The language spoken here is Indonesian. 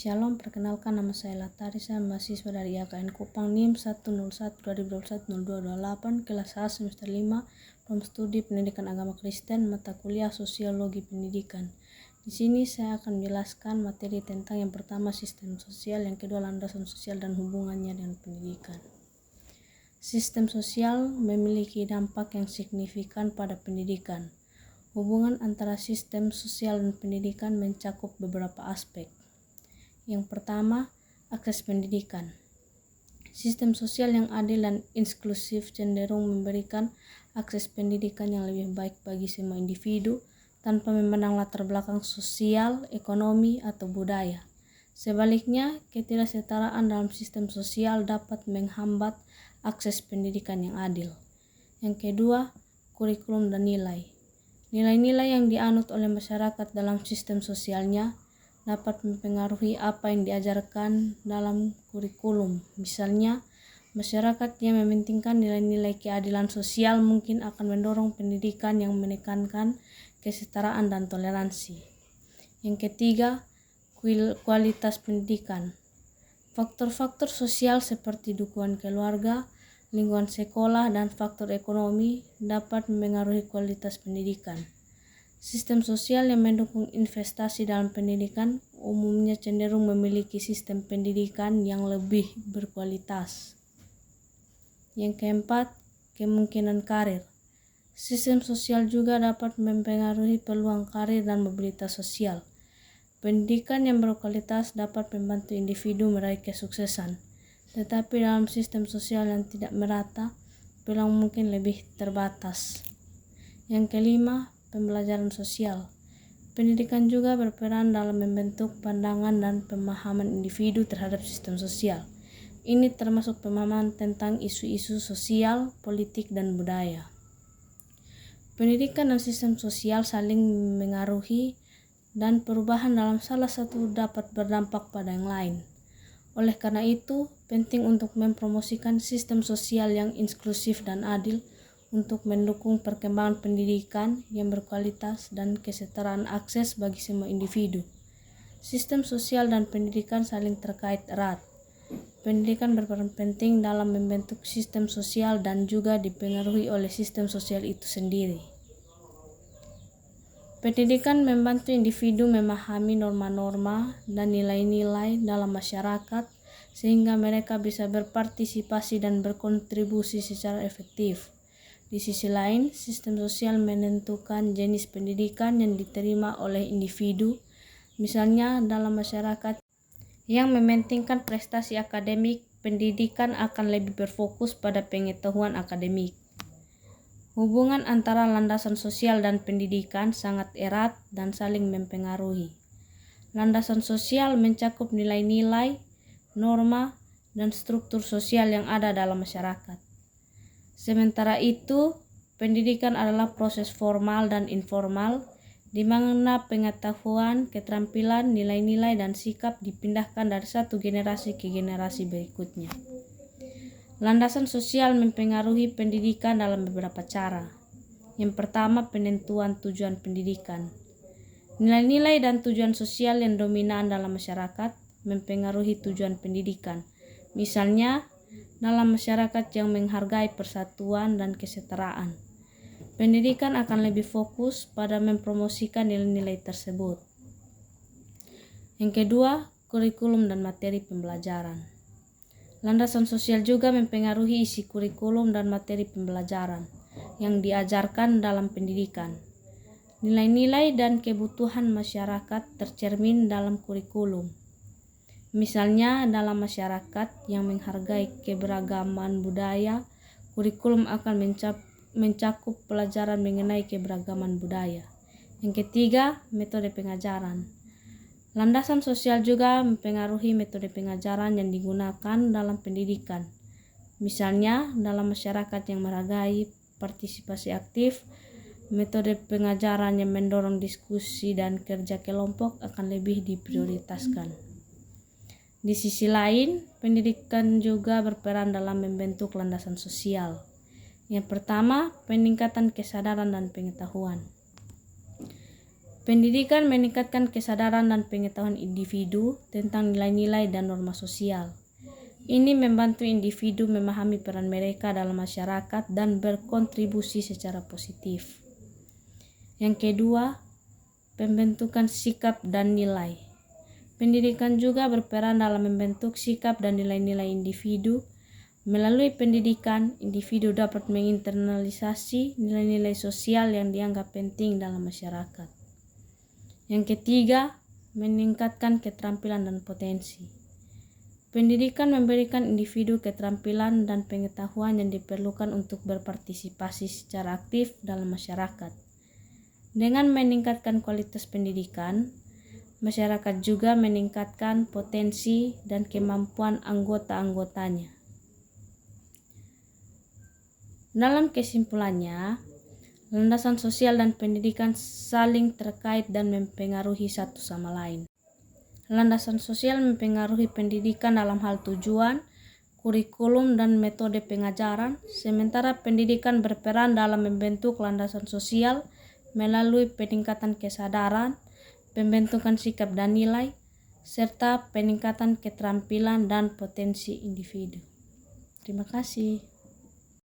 Shalom, perkenalkan nama saya Latarisa, mahasiswa dari IAKN Kupang NIM 101-2021-0228, kelas A semester 5, Program Studi Pendidikan Agama Kristen, mata kuliah Sosiologi Pendidikan. Di sini saya akan menjelaskan materi tentang yang pertama sistem sosial, yang kedua landasan sosial dan hubungannya dengan pendidikan. Sistem sosial memiliki dampak yang signifikan pada pendidikan. Hubungan antara sistem sosial dan pendidikan mencakup beberapa aspek. Yang pertama, akses pendidikan. Sistem sosial yang adil dan inklusif cenderung memberikan akses pendidikan yang lebih baik bagi semua individu tanpa memandang latar belakang sosial, ekonomi, atau budaya. Sebaliknya, ketidaksetaraan dalam sistem sosial dapat menghambat akses pendidikan yang adil. Yang kedua, kurikulum dan nilai. Nilai-nilai yang dianut oleh masyarakat dalam sistem sosialnya dapat mempengaruhi apa yang diajarkan dalam kurikulum. Misalnya, masyarakat yang mementingkan nilai-nilai keadilan sosial mungkin akan mendorong pendidikan yang menekankan kesetaraan dan toleransi. Yang ketiga, kualitas pendidikan. Faktor-faktor sosial seperti dukungan keluarga, lingkungan sekolah, dan faktor ekonomi dapat mempengaruhi kualitas pendidikan. Sistem sosial yang mendukung investasi dalam pendidikan umumnya cenderung memiliki sistem pendidikan yang lebih berkualitas. Yang keempat, kemungkinan karir. Sistem sosial juga dapat mempengaruhi peluang karir dan mobilitas sosial. Pendidikan yang berkualitas dapat membantu individu meraih kesuksesan, tetapi dalam sistem sosial yang tidak merata, peluang mungkin lebih terbatas. Yang kelima, pembelajaran sosial. Pendidikan juga berperan dalam membentuk pandangan dan pemahaman individu terhadap sistem sosial. Ini termasuk pemahaman tentang isu-isu sosial, politik, dan budaya. Pendidikan dan sistem sosial saling mengaruhi dan perubahan dalam salah satu dapat berdampak pada yang lain. Oleh karena itu, penting untuk mempromosikan sistem sosial yang inklusif dan adil untuk mendukung perkembangan pendidikan yang berkualitas dan kesetaraan akses bagi semua individu. Sistem sosial dan pendidikan saling terkait erat. Pendidikan berperan penting dalam membentuk sistem sosial dan juga dipengaruhi oleh sistem sosial itu sendiri. Pendidikan membantu individu memahami norma-norma dan nilai-nilai dalam masyarakat sehingga mereka bisa berpartisipasi dan berkontribusi secara efektif. Di sisi lain, sistem sosial menentukan jenis pendidikan yang diterima oleh individu. Misalnya, dalam masyarakat yang mementingkan prestasi akademik, pendidikan akan lebih berfokus pada pengetahuan akademik. Hubungan antara landasan sosial dan pendidikan sangat erat dan saling mempengaruhi. Landasan sosial mencakup nilai-nilai, norma, dan struktur sosial yang ada dalam masyarakat. Sementara itu, pendidikan adalah proses formal dan informal, di mana pengetahuan, keterampilan, nilai-nilai, dan sikap dipindahkan dari satu generasi ke generasi berikutnya. Landasan sosial mempengaruhi pendidikan dalam beberapa cara. Yang pertama, penentuan tujuan pendidikan. Nilai-nilai dan tujuan sosial yang dominan dalam masyarakat mempengaruhi tujuan pendidikan. Misalnya, dalam masyarakat yang menghargai persatuan dan kesetaraan, pendidikan akan lebih fokus pada mempromosikan nilai-nilai tersebut. Yang kedua, kurikulum dan materi pembelajaran. Landasan sosial juga mempengaruhi isi kurikulum dan materi pembelajaran yang diajarkan dalam pendidikan. Nilai-nilai dan kebutuhan masyarakat tercermin dalam kurikulum. Misalnya, dalam masyarakat yang menghargai keberagaman budaya, kurikulum akan mencakup pelajaran mengenai keberagaman budaya. Yang ketiga, metode pengajaran. Landasan sosial juga mempengaruhi metode pengajaran yang digunakan dalam pendidikan. Misalnya, dalam masyarakat yang menghargai partisipasi aktif, metode pengajaran yang mendorong diskusi dan kerja kelompok akan lebih diprioritaskan. Di sisi lain, pendidikan juga berperan dalam membentuk landasan sosial. Yang pertama, peningkatan kesadaran dan pengetahuan. Pendidikan meningkatkan kesadaran dan pengetahuan individu tentang nilai-nilai dan norma sosial. Ini membantu individu memahami peran mereka dalam masyarakat dan berkontribusi secara positif. Yang kedua, pembentukan sikap dan nilai. Pendidikan juga berperan dalam membentuk sikap dan nilai-nilai individu. Melalui pendidikan, individu dapat menginternalisasi nilai-nilai sosial yang dianggap penting dalam masyarakat. Yang ketiga, meningkatkan keterampilan dan potensi. Pendidikan memberikan individu keterampilan dan pengetahuan yang diperlukan untuk berpartisipasi secara aktif dalam masyarakat. Dengan meningkatkan kualitas pendidikan, masyarakat juga meningkatkan potensi dan kemampuan anggota-anggotanya. Dalam kesimpulannya, landasan sosial dan pendidikan saling terkait dan mempengaruhi satu sama lain. Landasan sosial mempengaruhi pendidikan dalam hal tujuan, kurikulum, dan metode pengajaran, sementara pendidikan berperan dalam membentuk landasan sosial melalui peningkatan kesadaran, pembentukan sikap dan nilai, serta peningkatan keterampilan dan potensi individu. Terima kasih.